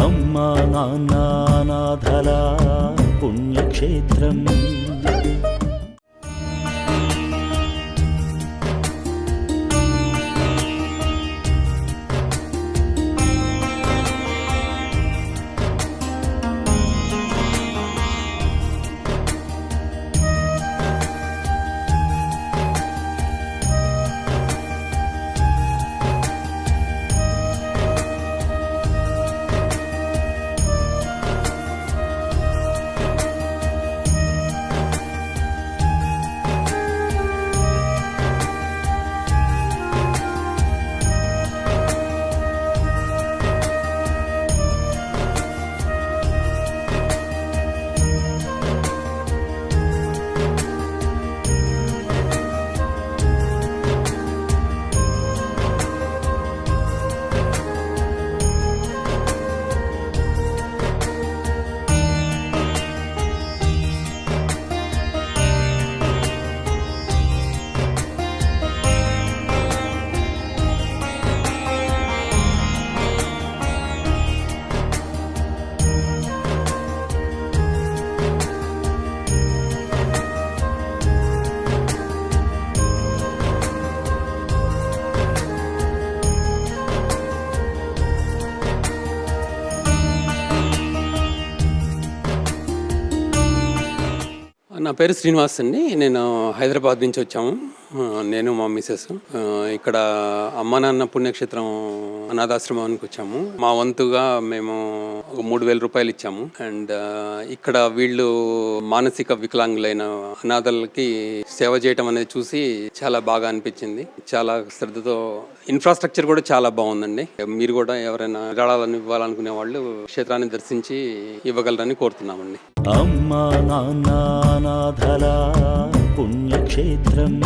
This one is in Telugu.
అమ్మా నాన్న అనాథల పుణ్యక్షేత్రం. నా పేరు శ్రీనివాస్ అండి. నేను హైదరాబాద్ నుంచి వచ్చాము. నేను మా మిసెస్ ఇక్కడ అమ్మ నాన్న పుణ్యక్షేత్రం అనాథాశ్రమానికి వచ్చాము. మా వంతుగా మేము 3,000 రూపాయలు ఇచ్చాము. అండ్ ఇక్కడ వీళ్ళు మానసిక వికలాంగులైన అనాథలకి సేవ చేయటం అనేది చూసి చాలా బాగా అనిపించింది. చాలా శ్రద్ధతో ఇన్ఫ్రాస్ట్రక్చర్ కూడా చాలా బాగుందండి. మీరు కూడా ఎవరైనా విరాళాలను ఇవ్వాలనుకునే వాళ్ళు క్షేత్రాన్ని దర్శించి ఇవ్వగలరని కోరుతున్నామండి. అమ్మా నాన్న అనాథల పుణ్యక్షేత్రం.